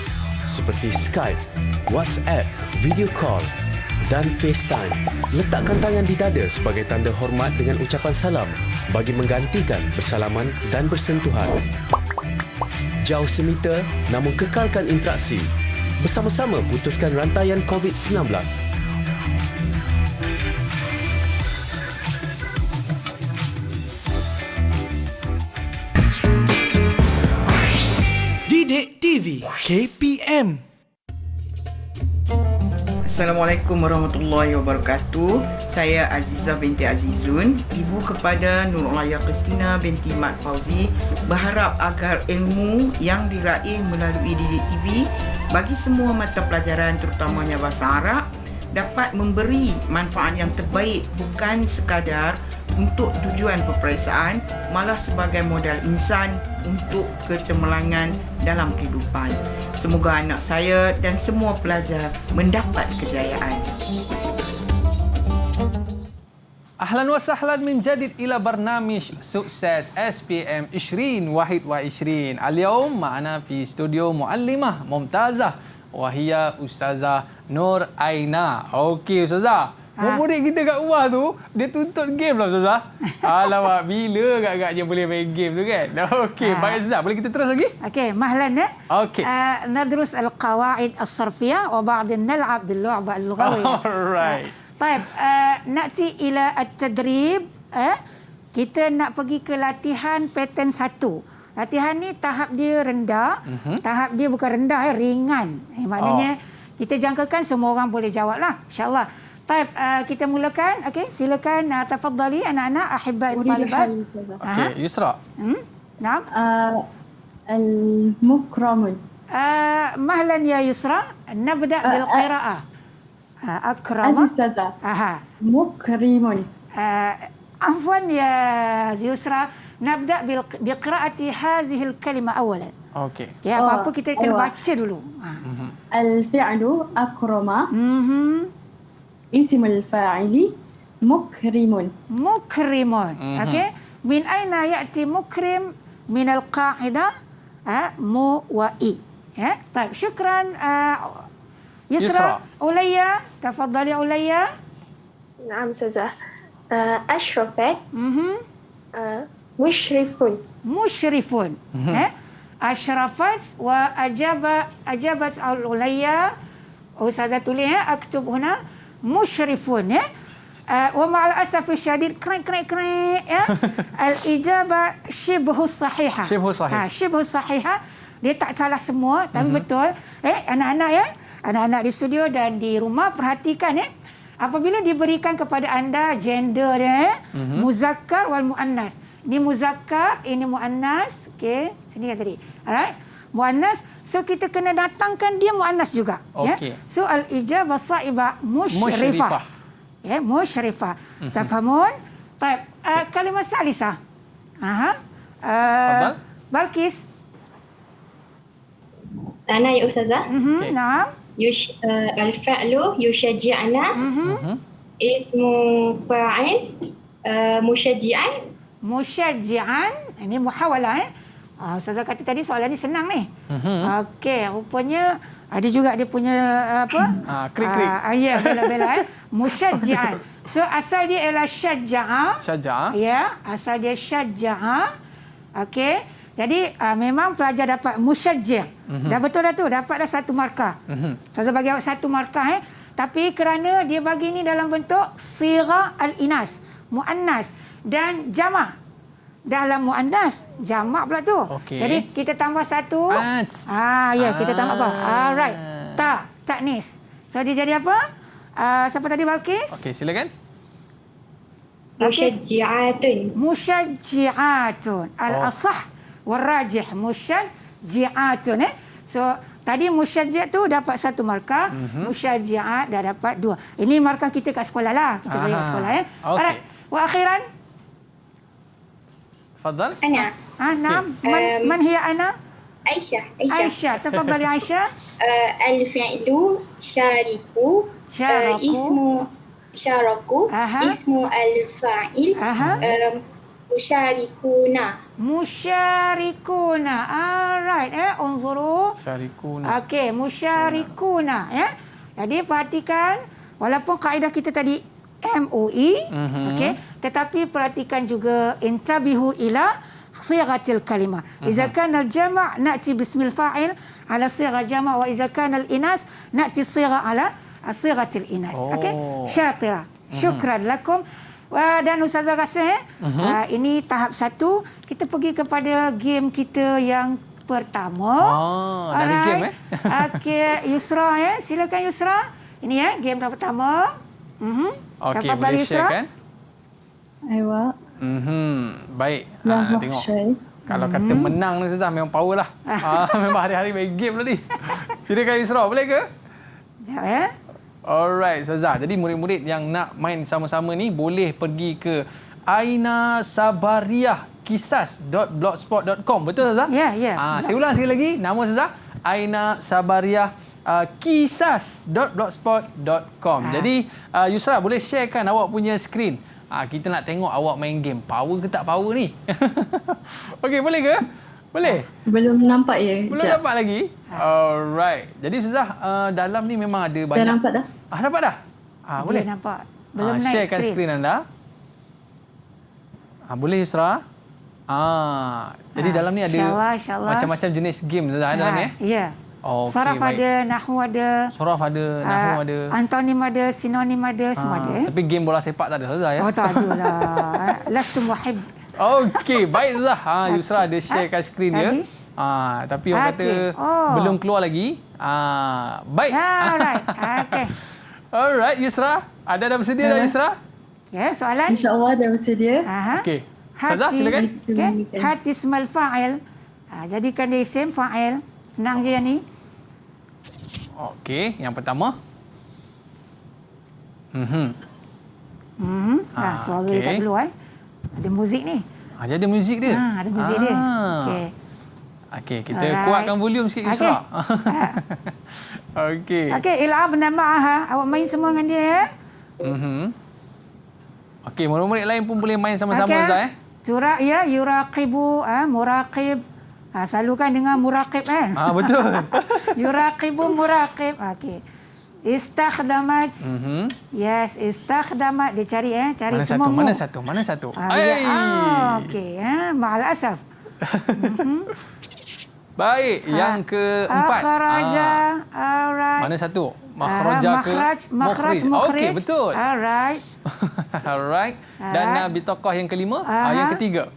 seperti Skype, WhatsApp, video call dan FaceTime. Letakkan tangan di dada sebagai tanda hormat dengan ucapan salam bagi menggantikan bersalaman dan bersentuhan. Jauh semeter namun kekalkan interaksi. Bersama-sama putuskan rantaian COVID-19. Didik TV KPM. Assalamualaikum warahmatullahi wabarakatuh. Saya Azizah binti Azizun, ibu kepada Nurulaya Kristina binti Mat Fauzi, berharap agar ilmu yang diraih melalui Didik TV bagi semua mata pelajaran terutamanya bahasa Arab dapat memberi manfaat yang terbaik, bukan sekadar untuk tujuan peperiksaan, malah sebagai modal insan untuk kecemerlangan dalam kehidupan. Semoga anak saya dan semua pelajar mendapat kejayaan. أهلا وسهلا من جديد إلى برنامج سكسس SPM 2021. اليوم معنا في استوديو معلمة ممتازة وهي أستاذة نور Aina. Okey Ustazah, murid kita kat rumah tu dia tuntut game lah Ustazah. Alamak, bila agak-agaknya boleh main game tu kan? Okey, baik Ustazah, boleh kita terus lagi? Okey, mahlan ya. Okey. ندرس القواعد الصرفية وبعدين نلعب باللعبة اللغوية. Alright. طيب نأتي إلى التدريب. Kita nak pergi ke latihan pattern 1. Latihan ni tahap dia rendah, tahap dia bukan rendah, ringan. Maknanya kita jangkakan semua orang boleh jawab lah, insyaAllah. طيب kita mulakan. Okey, silakan tafadhali anak-anak أحباء الطالبات. Okey, Yusra. نعم. المكرمون. مهلا يا يسرى، نبدأ بالقراءة. أكرم. أستاذة. مكرمون. عفوا يا يسرى، نبدأ بقراءة هذه الكلمة أولا. Okey. Ya, apa-apa kita kena baca dulu. الفعل أكرم. اسم الفاعل مكرم. مكرم. Okey. من أين يأتي مكرم؟ من القاعدة مو وإي. طيب شكرا يسرى. أولية تفضلي أولية. نعم أستاذة. أشرفت. مشرف. مشرف. أشرفت وأجابت أولية. أستاذة أولية أكتب هنا مشرف. ومع الأسف الشديد الإجابة شبه الصحيحة. شبه صحيح. شبه الصحيحة. Dia tak salah semua, tapi betul. Anak-anak ya, anak-anak di studio dan di rumah perhatikan ya. Apabila diberikan kepada anda gender dia, muzakkar wal muannas. Ini muzakkar, ini muannas. Okey, sini kan tadi. Alright. Muannas, so kita kena datangkan dia muannas juga. Okay. Ya. So al-ijabah sa'ibah musyrifah. Ya, musyrifah. Tafhamun? Baik, kalimat salisah. Balkis. أنا يا أستاذة. نعم. الفعل يشجعنا. اسم فاعل مشجعا. مشجعا. Ini muhawalah Ustazah kata tadi soalan ni senang ni. Okey, rupanya ada juga dia punya apa? Krik-krik. Ya, bela-bela musyajji'an. So asal dia ialah syajja'a. Syajja'a. Ya, asal dia syajja'a. Okey. Jadi memang pelajar dapat musyajji'. Dah betul dah tu, dapat dah 1 markah. Ustazah bagi awak 1 markah tapi kerana dia bagi ni dalam bentuk sigha al-inas, muannas dan jama'. Dalam muannas, jama' pula tu. Okay. Jadi kita tambah 1. Ya, kita tambah apa? Alright. Taknis. So dia jadi apa? Siapa tadi Balkis? Okey, silakan. Musyajji'atun. Musyajji'atun. Al-asah والراجح مشجعات. So tadi musyajji' tu dapat 1 markah, musyajji'at dah dapat 2. Ini markah kita kat sekolah lah, kita bagi kat sekolah ya. Alright. Wa akhiran. تفضل. أنا. نعم. من هي أنا؟ عائشة. تفضلي عائشة. الفعل شاركوا. اسم شاركوا. اسم الفاعل مشاركون. Musyarikuna. Alright. Unzuru. Musyarikuna. Okey, musyarikuna. Ya. Jadi perhatikan, walaupun kaedah kita tadi MOE, okey, tetapi perhatikan juga intabihu ila sighatil kalimah. Idza kana al-jama' na'ti bismil fa'il ala sigha jama' wa idza kana al-inas na'ti sigha ala sighatil inas. Okey? Syatira. Syukran lakum. Dan Ustazah rasa ini tahap 1. Kita pergi kepada game kita yang pertama. Dari game Okey, Yusra ya. Silakan Yusra. Ini ya game pertama. Okey, boleh share kan? Aywa. Baik. Tengok. Kalau kata menang ni Ustazah memang power lah. Memang hari-hari main game lah ni. Silakan Yusra, boleh ke? Ya. Alright, Ustazah. Jadi murid-murid yang nak main sama-sama ni boleh pergi ke ainasabariahkisas.blogspot.com. Betul Ustazah? Ya. Saya ulang sekali lagi. Nama Ustazah ainasabariahkisas.blogspot.com. Jadi Yusra boleh sharekan awak punya skrin Kita nak tengok awak main game. Power ke tak power ni? Okey, boleh ke? Boleh? Belum nampak ya. Belum nampak lagi? Alright. Jadi Ustazah, dalam ni memang ada banyak. Dah nampak dah. Nampak dah? Boleh? Dia nampak. Belum naik sharekan skrin anda. Boleh Yusra? Jadi dalam ni ada insyaAllah. macam-macam jenis game dalam ni. Ya. Okay, Saraf ada, nahwu ada. Saraf ada, nahwu ada. Antonim ada, sinonim ada, semua ada. Tapi game bola sepak tak ada Ustazah ya? Tak ada lah. Lastu muhib. Okey, baik Ustazah. Yusra ada sharekan skrin dia. Tapi orang kata belum keluar lagi. Baik. Alright. Okay. Alright Yusra. Dah bersedia dah Yusra? Ya, soalan? InsyaAllah dah bersedia. Okey. Ustazah silakan. Hati ismal fa'il. Jadikan dia isim fa'il. Senang je yang ni. Okey, yang pertama. Suara dia tak perlu Ada muzik ni. Jadi ada muzik dia? Ada muzik dia. Okey, kita kuatkan volume sikit Yusra. Okey. Okey, il'ab nama'aha. Awak main semua dengan dia ya. Okey, murid-murid lain pun boleh main sama-sama Ustaz Surah ya, yuraqibu, muraqib. Selalu kan dengan muraqib kan? Betul. Yuraqibu muraqib. Okey. Istakhdamat. Yes, istakhdamat. Dia cari cari semua. Mana satu? Okey, ma'al asaf. Baik, yang keempat. Akhraja. Alright. Mana satu? Makhraja ke makhraj mukhrij. Okey, betul. Alright. Alright. Dan bitaqah yang kelima, yang ketiga.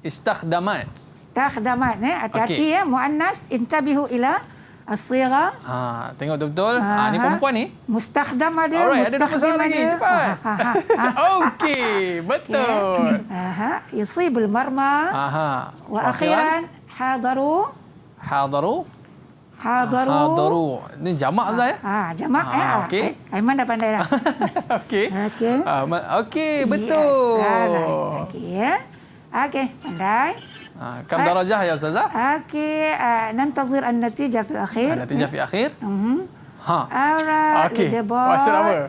Istakhdamat. Istakhdamat hati-hati ya, muannas intabihu ila as-sigha. Tengok betul-betul. Ni perempuan ni. Mustakhdam ada, mustakhdim ada. Cepat. Okey, betul. Yusibul marma. Wa akhiran hadaru. Ni jamak Ustaz ya? Jamak okey. Aiman dah pandai dah. Okey, betul. Okey ya. Okey, pandai. Kam darajah ya Ustazah? Okey, nantazir an-natijah fil akhir. An-natijah fi akhir? Alright. Okey. Maksud apa?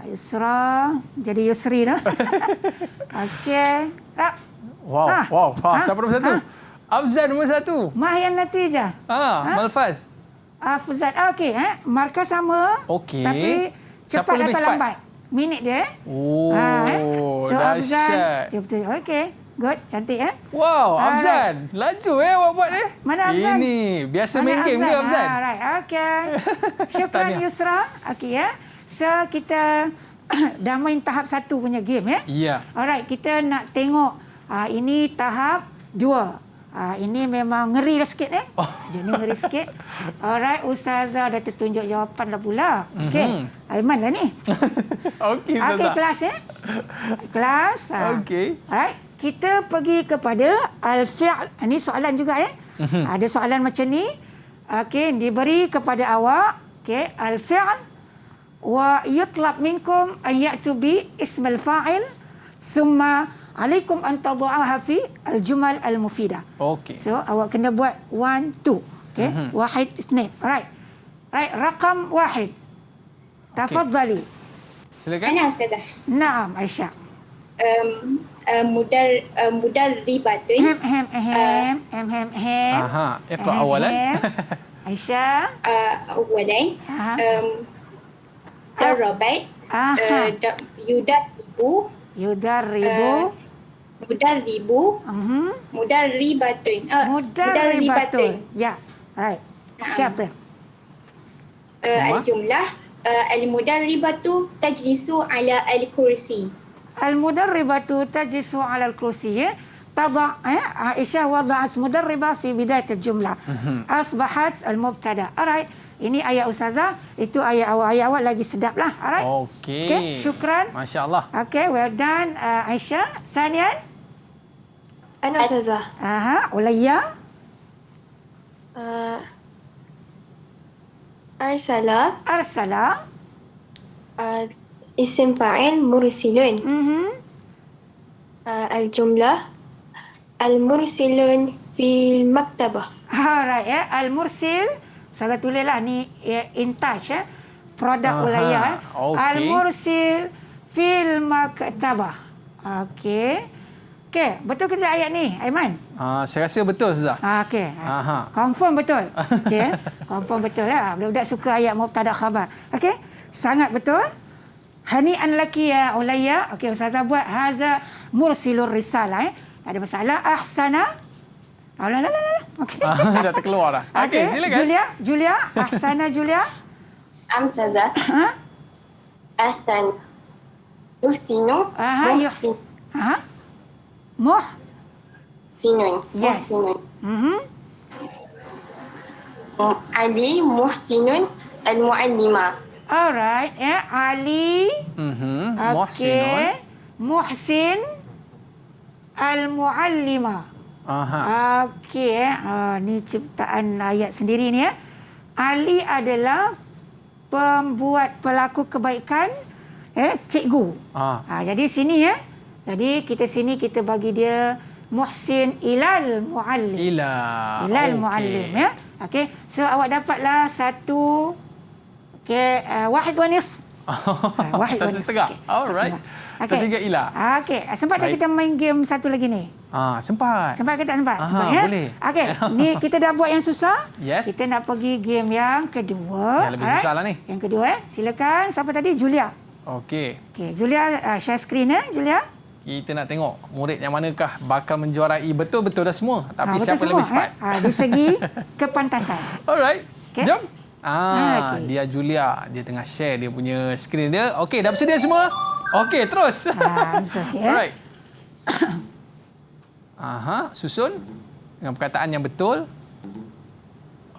Yusra. Jadi Yusri dah. Okey. Wow. Siapa nombor satu? Afzan nombor satu. Mahyan natijah. Malfaz. Afzan. Okey, markah sama. Okey. Tapi cepat atau lambat? Minit dia. So Afzan. Betul. Okey. Good, cantik Wow, Afzan. Laju awak buat ni. Mana Afzan? Ini biasa main game ke Afzan? Alright, okey. Syukran Yusra. Okey ya. So kita dah main tahap 1 punya game ya. Ya. Alright, kita nak tengok ini tahap 2. Ini memang ngeri dah sikit Jadi ngeri sikit. Alright, Ustazah dah tertunjuk jawapan dah pula. Okey. Aiman lah ni. Okey, Ustazah. Okey, kelas Kelas. Okey. Alright. Kita pergi kepada al-fi'l. Ini soalan juga Ada soalan macam ni. Okey, diberi kepada awak. Okey, al-fi'l wa yutlab minkum an ya'tu bi ismil fa'il summa alaikum an tad'aha fi al-jumal al-mufidah. Okey. So awak kena buat 1 2. Okey, wahid ithnain. Alright. Rakam 1. Tafadhali. Silakan. Ana Ustazah. Naam, Aisyah. Mudarribatun. Iqra awalan. Aisyah. Awalan. Darrabat. Yudarribu. Mudarribatun. Mudarribatun. Ya. Right. Siapa? Al-jumlah. Al-mudarribatu tajlisu ala al-kursi. Al-mudarribatu tajlisu ala al-kursi. تضع عائشة وضعت مدربة في بداية الجملة. أصبحت المبتدأ. Alright. Ini ayat Ustazah, itu ayat awal lagi sedap lah. Alright. Okey. Syukran. Masya-Allah. Okey, well done Aisyah. Sanian? Ana Ustazah. Ulayya? Arsala. Isim fa'il mursilun. Al-jumlah al-mursilun fil maktabah. Alright Al-mursil. Saya tulislah ni in touch produk Ulayya. Okay. Al-mursil fil maktabah. Okey. Okey, betul ke tidak ayat ni, Aiman? Saya rasa betul, Ustazah. Okey. Confirm betul. Okey. Confirm betul ya. Budak-budak suka ayat mubtada khabar. Okey. Sangat betul. Hani'an laki ya Ulayya. Okey, Ustazah buat haza mursilur risalah. Ada masalah. Ahsana. Alah. Okey. Dah terkeluar dah. Okey, silakan. Julia. Ahsana Julia. Ustazah. Ahsan. Yuhsinu. Muhsin. Sinun. Yes. Muhsinun. Ali Muhsinun al-Muallima. Alright, ya. Ali. Muhsinun. Muhsin al-Muallima. Okey, ni ciptaan ayat sendiri ni ya. Ali adalah pembuat pelaku kebaikan cikgu. Jadi sini ya. Jadi kita bagi dia Muhsin ilal muallim. Ilal muallim ya. Okey. So awak dapatlah satu wahid wa nisf. Wahid wa nisf. Alright. Ketiga ila. Okey. Sempat tak kita main game satu lagi ni? Sempat. Sempat ke tak sempat? Sempat ya. Boleh. Okey. Ni kita dah buat yang susah. Yes. Kita nak pergi game yang kedua. Yang lebih susah lah ni. Yang kedua silakan. Siapa tadi? Julia. Okey. Julia share screen Julia. Kita nak tengok murid yang manakah bakal menjuarai betul-betul dah semua. Tapi betul siapa semua, lebih cepat? Di segi kepantasan. Alright. Okay. Jom. Okay. Dia Julia. Dia tengah share dia punya skrin dia. Okey, dah bersedia semua? Okey, terus. Alright. Susun dengan perkataan yang betul.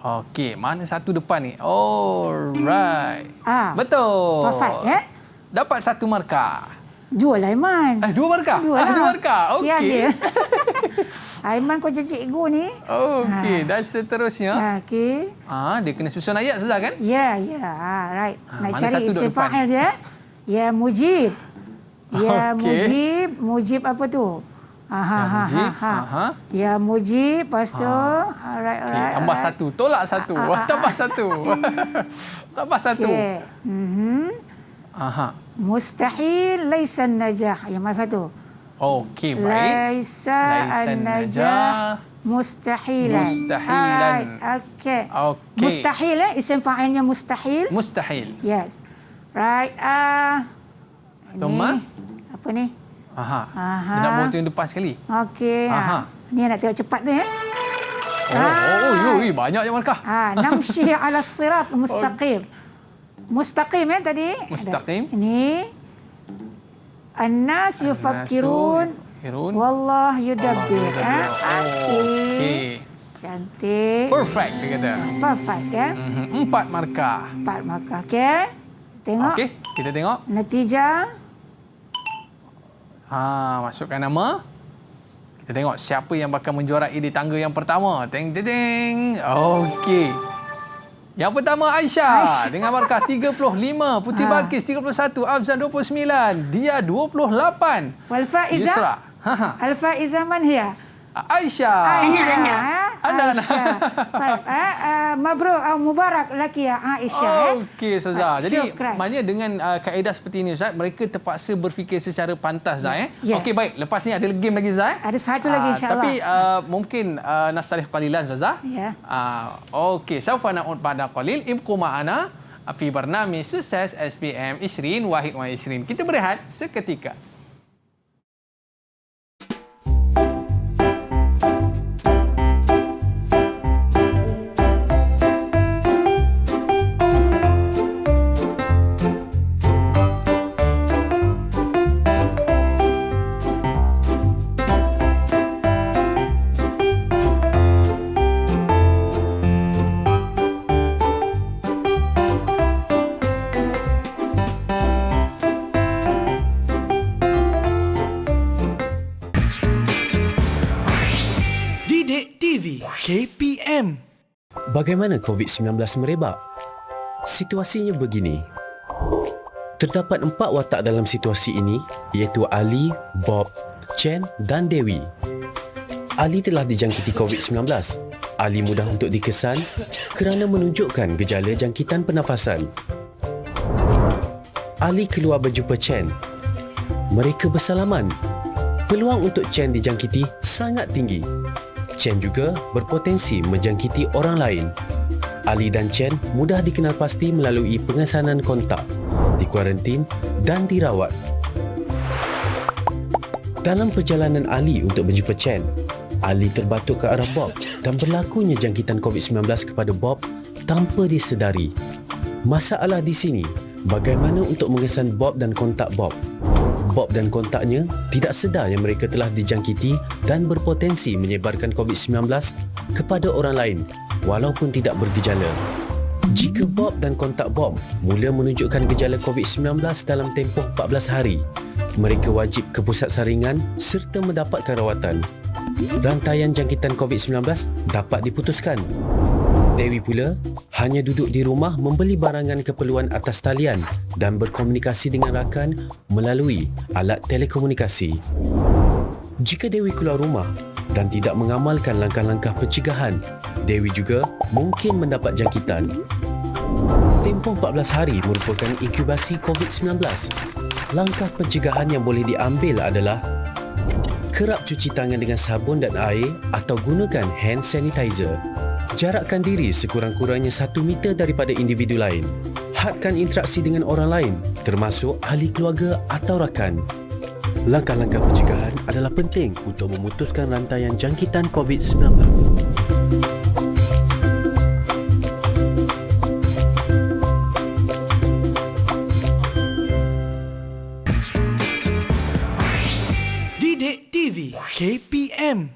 Okey, mana satu depan ni? Alright. Betul. Perfect ya. Dapat satu markah. Dua lah Aiman. Dua markah? Dua markah. Okey. Siap dia. Aiman kau cikgu ni. Okey, dan seterusnya. Okey. Dia kena susun ayat sudah kan? Ya. Right. Nak cari isim fa'il dia. Ya mujib. Ya mujib apa tu? Ya mujib. Lepas tu. Alright. Tambah satu. Tolak satu. Tambah satu. Tambah satu. Mustahil laisa najah. Yang mana satu? Okey, baik. Laisa najah mustahilan. Okey. Mustahil isim fa'ilnya mustahil. Mustahil. Yes. Right. Toma. Apa ni? Dia nak bawa tu yang depan sekali. Okey. Ni nak tengok cepat tu ya. Banyak yang markah. Namshi ala sirat mustaqim. Mustaqim tadi. Mustaqim. Ini. An-nas yufakkirun. Wallah yudabbir. Okey. Cantik. Perfect dia kata. Perfect ya. 4 markah. 4 markah. Okey. Tengok. Okey, kita tengok. Natijah. Masukkan nama. Kita tengok siapa yang bakal menjuarai di tangga yang pertama. Teng. Okey. Yang pertama Aisyah dengan markah 35, Putri Balkis 31, Afzan 29, Dia 28. Wal Faiza? Al Faiza man hiya? Aisyah. Mabruk mubarak laki ya Aisyah. Okey Ustazah. Jadi maknanya dengan kaedah seperti ini Ustaz, mereka terpaksa berfikir secara pantas Ustaz Okey baik, lepas ni ada game lagi Ustaz. Ada satu lagi insya-Allah. Tapi mungkin nastalih qalilan Ustazah. Ya. Okey, saufa na'ud ba'da qalil ibqu ma'ana fi barnamij sukses SPM 20 Wahid wa 20. Kita berehat seketika. KPM. Bagaimana COVID-19 merebak? Situasinya begini. Terdapat 4 watak dalam situasi ini, iaitu Ali, Bob, Chen dan Dewi. Ali telah dijangkiti COVID-19. Ali mudah untuk dikesan kerana menunjukkan gejala jangkitan pernafasan. Ali keluar berjumpa Chen. Mereka bersalaman. Peluang untuk Chen dijangkiti sangat tinggi. Chen juga berpotensi menjangkiti orang lain. Ali dan Chen mudah dikenal pasti melalui pengesanan kontak, dikuarantin dan dirawat. Dalam perjalanan Ali untuk berjumpa Chen, Ali terbatuk ke arah Bob dan berlakunya jangkitan COVID-19 kepada Bob tanpa disedari. Masalah di sini, bagaimana untuk mengesan Bob dan kontak Bob? Bob dan kontaknya tidak sedar yang mereka telah dijangkiti dan berpotensi menyebarkan COVID-19 kepada orang lain walaupun tidak bergejala. Jika Bob dan kontak Bob mula menunjukkan gejala COVID-19 dalam tempoh 14 hari, mereka wajib ke pusat saringan serta mendapatkan rawatan. Rantaian jangkitan COVID-19 dapat diputuskan. Dewi pula hanya duduk di rumah membeli barangan keperluan atas talian dan berkomunikasi dengan rakan melalui alat telekomunikasi. Jika Dewi keluar rumah dan tidak mengamalkan langkah-langkah pencegahan, Dewi juga mungkin mendapat jangkitan. Tempoh 14 hari merupakan inkubasi COVID-19. Langkah pencegahan yang boleh diambil adalah kerap cuci tangan dengan sabun dan air atau gunakan hand sanitizer. Jarakkan diri sekurang-kurangnya 1 meter daripada individu lain. Hadkan interaksi dengan orang lain, termasuk ahli keluarga atau rakan. Langkah-langkah pencegahan adalah penting untuk memutuskan rantaian jangkitan COVID-19. TV KPM.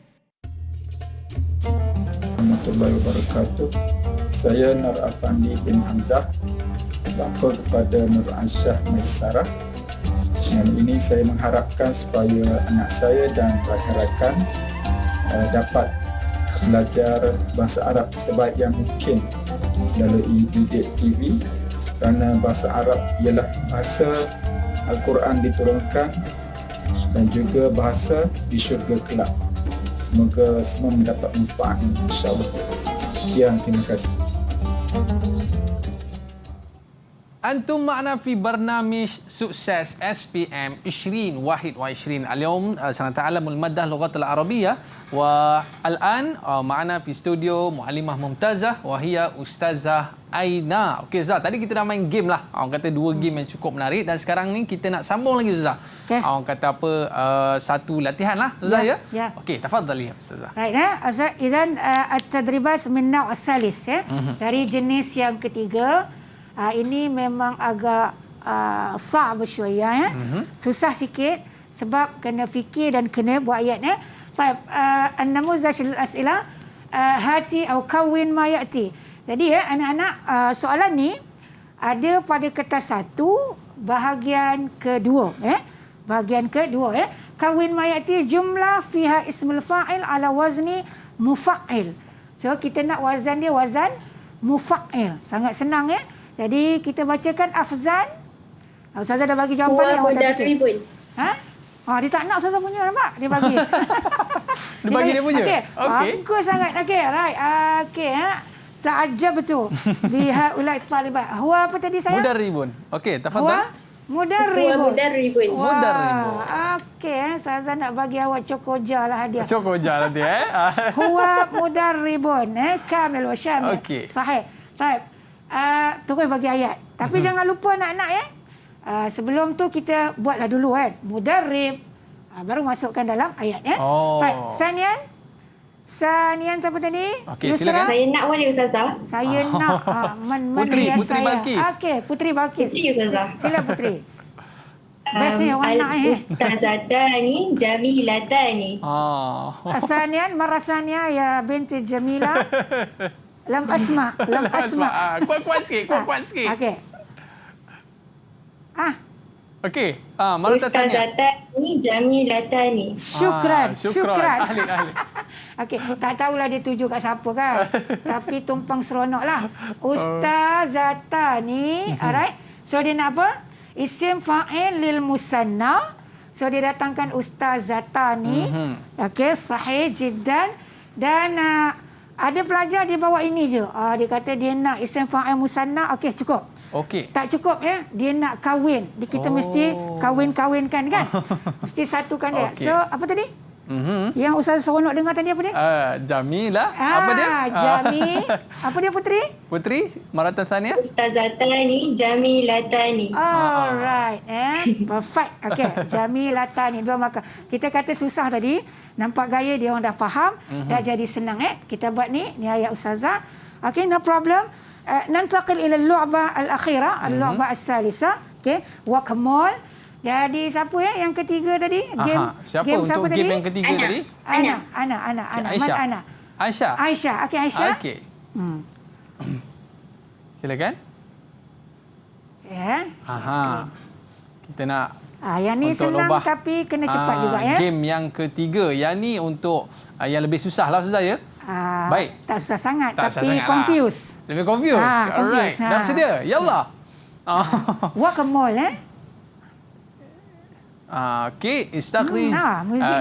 Warahmatullahi wabarakatuh. Saya Nur Afandi bin Hamzah, bapa kepada Nur Aisyah Maisarah. Dan ini saya mengharapkan supaya anak saya dan rakan-rakan dapat belajar bahasa Arab sebaik yang mungkin melalui Didik TV, kerana bahasa Arab ialah bahasa Al-Quran diturunkan dan juga bahasa di syurga kelak. Semoga semua mendapat manfaat, insya-Allah. Sekian, terima kasih. أنتم معنا في برنامج سكسس SPM 2021. اليوم سنتعلم المادة اللغة العربية، والآن معنا في استوديو معلمة ممتازة وهي أستاذة Aina. Okey Ustazah, tadi kita dah main game lah. Orang kata 2 game yang cukup menarik, dan sekarang ni kita nak sambung lagi Ustazah. Okay. Orang kata apa, satu latihan lah Ustazah ya? Ya. Okey, tafadhali Ustazah. Right, إذن التدريبات من النوع الثالث ya. Dari jenis yang ketiga. Ini memang agak صعب شوية ya. Susah sikit sebab kena fikir dan kena buat ayatnya. طيب النموذج الأسئلة هاتي أو كون ما يأتي. Jadi ya anak-anak, soalan ni ada pada kertas 1 bahagian kedua ya. Bahagian kedua ya. Kawin ma ya'ti jumlah fiha ismul fa'il ala wazni mufa'il. So kita nak wazan dia wazan mufa'il. Sangat senang ya. Jadi kita bacakan Afzan. Ustazah dah bagi jawapan yang awak tadi. Ha? Dia tak nak Ustazah punya, nampak? Dia bagi. dia bagi dia punya. Okey. Bagus sangat. Okey, right. Okey, ta'ajjab tu. Biha ulai talibat. Huwa apa tadi saya? Mudarribun. Okey, tafadhal. Mudarribun. Mudarribun. Mudarribun. Okey, Ustazah nak bagi awak cokoja lah hadiah. Cokoja nanti Huwa mudarribun. Kamil wa syamil. Okey. Sahih. Baik. Terus bagi ayat. Tapi jangan lupa anak-anak ya. Sebelum tu kita buatlah dulu kan. Mudarrib. Baru masukkan dalam ayat ya. Baik. Sanian siapa tadi? Okey, silakan. Saya nak boleh Ustazah? Saya nak. Putri Balkis. Okey, Putri Balkis. Putri Ustazah. Sila Putri. Biasanya orang nak Ustazatani Jamilatani. Sanian marasanya ya binti Jamila. Lam asma. Kuat-kuat sikit. Okey. Okey. Mana tak tanya? Ustazatani Jamilatani. Syukran. Ahli. Okey, tak tahulah dia tuju kat siapa kan. Tapi tumpang seronok lah. Ustazatani. Alright. So dia nak apa? Isim fa'il lil musanna. So dia datangkan ustazatani. Okey, sahih jiddan. Dan Ada pelajar dia bawa ini je. Dia kata dia nak isim fa'il musanna. Okey, cukup. Okey. Tak cukup ya, dia nak kahwin. Kita mesti kahwin-kahwinkan kan? Mesti satukan dia. Okey. So, apa tadi? Yang Ustaz seronok dengar tadi apa dia? Jamilah. Apa dia? Jami. Apa dia Putri? Putri, maratan Thania? Ustazatani Jamilatani. Alright. Perfect. Okey. Jamilatani. Dua markah. Kita kata susah tadi. Nampak gaya dia orang dah faham. Dah jadi senang. Kita buat ni. Ni ayat Ustazah. Okey, no problem. Nantaqil ila al-lu'bah al-akhirah. Al-lu'bah al-salisa. Okey. Wakamal. Jadi siapa yang ketiga tadi? Siapa game untuk siapa game tadi? yang ketiga tadi? Ana. Aisyah. Ana. Aisyah. Aisyah. Okey, Aisyah. Okey. Silakan. Ya. Kita nak yang ni senang tapi kena cepat juga ya. Game yang ketiga. Yang ni untuk yang lebih susah lah Ustazah ya. Baik. Tak susah sangat tak tapi susah sangat. confuse. Lebih confuse. Confuse. Alright. Dah bersedia? Yallah. Wakamol Okey, istakhrij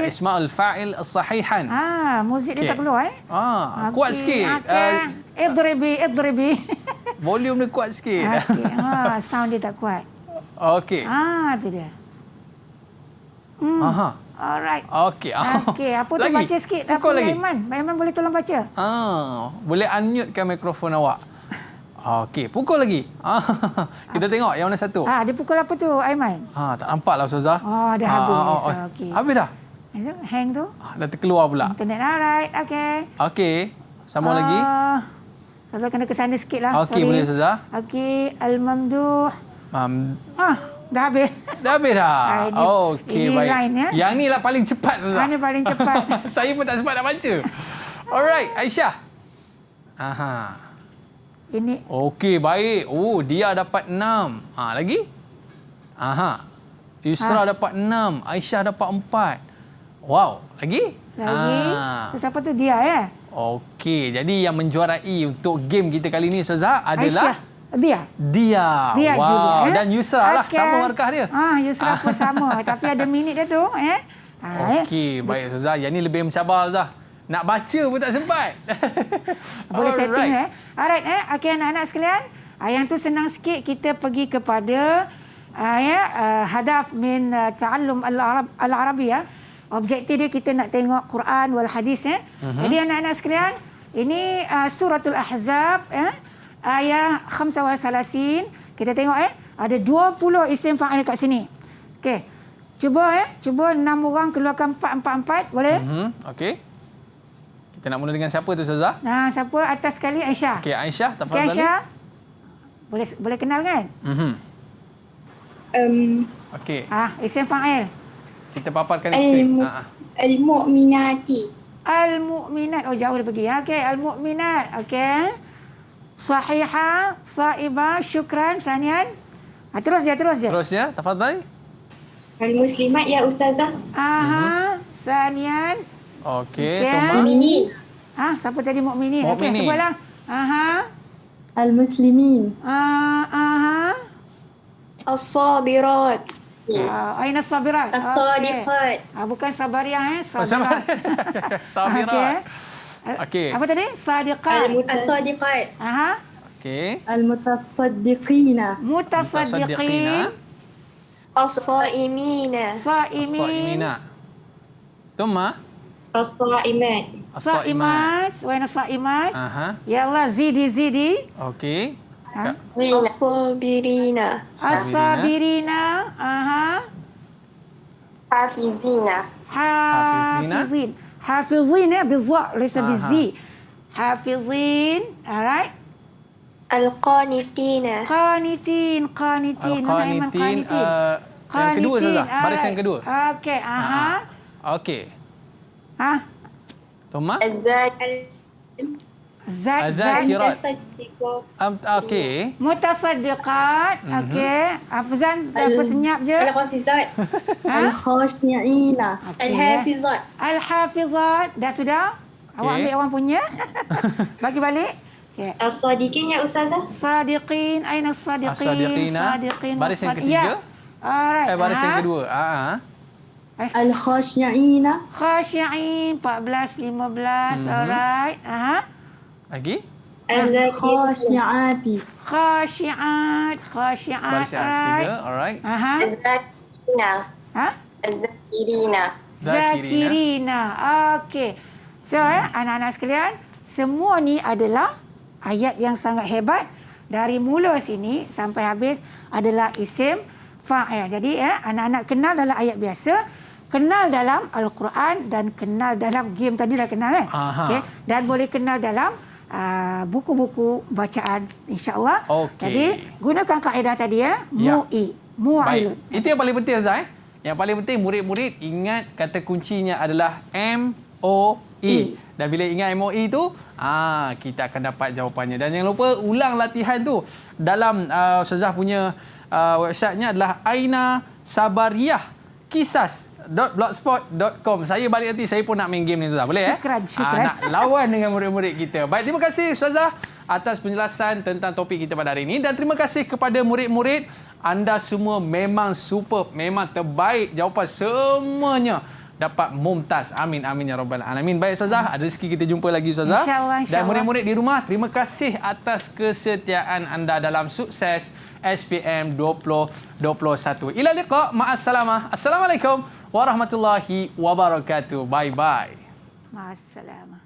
isma'ul fa'il as-sahihan. Muzik dia tak keluar kuat sikit. Idribi. Volume dia kuat sikit. Sound dia tak kuat. Okey. Tu dia. Alright. Okey. Okey, apa tu baca sikit. Apa Aiman? Aiman boleh tolong baca? Boleh unmute-kan mikrofon awak. Okey, pukul lagi. Kita tengok yang mana satu. Dia pukul apa tu, Aiman? Tak nampak lah Ustazah. Dah habis. Okey. Habis dah? Hang tu? Dah terkeluar pula. Internet, alright. Okey. Okey. Sambung lagi. Ustazah kena ke sana sikit lah. Okey, boleh Ustazah. Okey, Al-Mamduh. Dah habis. Dah habis dah? Okey, baik. Line, ya? Yang ni lah paling cepat Ustazah. Ini paling cepat. Saya pun tak sempat nak baca. Alright, Aisyah. Ini. Okey, baik. Dia dapat 6. Lagi? Yusra dapat 6. Aisyah dapat 4. Wow, lagi? Siapa tu? Dia ya? Okey, jadi yang menjuarai untuk game kita kali ni Ustazah adalah Aisyah. Dia wow. Julia. Dan Yusra lah. Sama markah dia. Yusra pun sama. Tapi ada minit dia tu. Okey, baik Ustazah. Yang ni lebih mencabar Ustazah. Nak baca pun tak sempat. Boleh setting Alright Okey anak-anak sekalian. Yang tu senang sikit, kita pergi kepada hadaf min ta'allum al-Arabiyah. Objektif dia kita nak tengok Quran wal hadis Jadi anak-anak sekalian, ini suratul Ahzab ayat 35. Kita tengok ada 20 isim fa'il kat sini. Okey. Cuba 6 orang keluarkan 4. Boleh? Okey. Kita nak mula dengan siapa tu Ustazah? Siapa atas sekali? Aisyah. Okey, Aisyah, tafadhali. Okay, Aisyah. Boleh kenal kan? Okey. Isim fa'il. Kita paparkan sikit. Al-Mu'minati. Al-Mu'minat. Jauh dia pergi. Okey, Al-Mu'minat. Okey. Sahihah, Saibah, Syukran, Sanian. Terus je. Terus ya, tafadhali. Al-Muslimat ya Ustazah. Sanian. Okey, Mukminin. Siapa tadi mukminin? Okey, sebutlah. Al-Muslimin. As-sabirat. Aina sabirat? As-sadiqat. Bukan sabariah sabirat. Sabirat. Okey. Apa tadi? Sadiqat. As-sadiqat. Okey. Al-mutasaddiqina. Mutasaddiqin. As-saimina. Saimin. Tumma As-saimat. Saimat. Waina saimat. Ya Allah, zidi. Okey. As-sabirina. As-sabirina. Hafizina. Hafizin bizza, laysa bizzi. Hafizin. Alright. Al-qanitina. Qanitin. Al-qanitin. Yang kedua Ustazah. Baris yang kedua. Okey. Okey. Toma? Zakirat. Okey. Mutasaddiqat. Okey. Hafizan, senyap je. Al-hafizat. Al-khashni'ina. Al-hafizat. Al-hafizat. Dah sudah? Awak ambil orang punya. Bagi balik. As-sadiqin ya Ustazah. Sadiqin. Aina as-sadiqin? Sadiqin. Baris yang ketiga. Alright. Baris yang kedua. Al-khashni'ina. Khasyi'in 14, 15. Alright. Lagi? Khasyiati. Khasyiat. Baris yang ketiga. Alright. Zakirina. Zakirina. Zakirina. Okey. So, anak-anak sekalian, semua ni adalah ayat yang sangat hebat. Dari mula sini sampai habis adalah isim fa'il. Jadi, anak-anak kenal dalam ayat biasa, kenal dalam Al-Quran dan kenal dalam game tadi dah kenal kan? Okay. Dan boleh kenal dalam buku-buku bacaan insya-Allah. Okay. Jadi, gunakan kaedah tadi mu'i, mu'ilun. Itu yang paling penting Ustaz. Yang paling penting murid-murid ingat kata kuncinya adalah MOE. Dan bila ingat MOE tu, kita akan dapat jawapannya. Dan jangan lupa ulang latihan tu. Dalam Ustazah punya website-nya adalah Aina Sabariyah Kisas.blogspot.com. Saya balik nanti, saya pun nak main game ni Ustazah. Boleh syukran. nak lawan dengan murid-murid kita. Baik, terima kasih Ustazah atas penjelasan tentang topik kita pada hari ini. Dan terima kasih kepada murid-murid. Anda semua memang superb, memang terbaik. Jawapan semuanya dapat mumtaz. Amin, amin ya rabbal alamin. Baik Ustazah, ada rezeki kita jumpa lagi Ustazah. InsyaAllah. Dan murid-murid di rumah, terima kasih atas kesetiaan anda dalam sukses SPM 2021. Ila liqa, ma'assalamah. Assalamualaikum warahmatullahi wabarakatuh. Bye-bye. Ma'assalamah.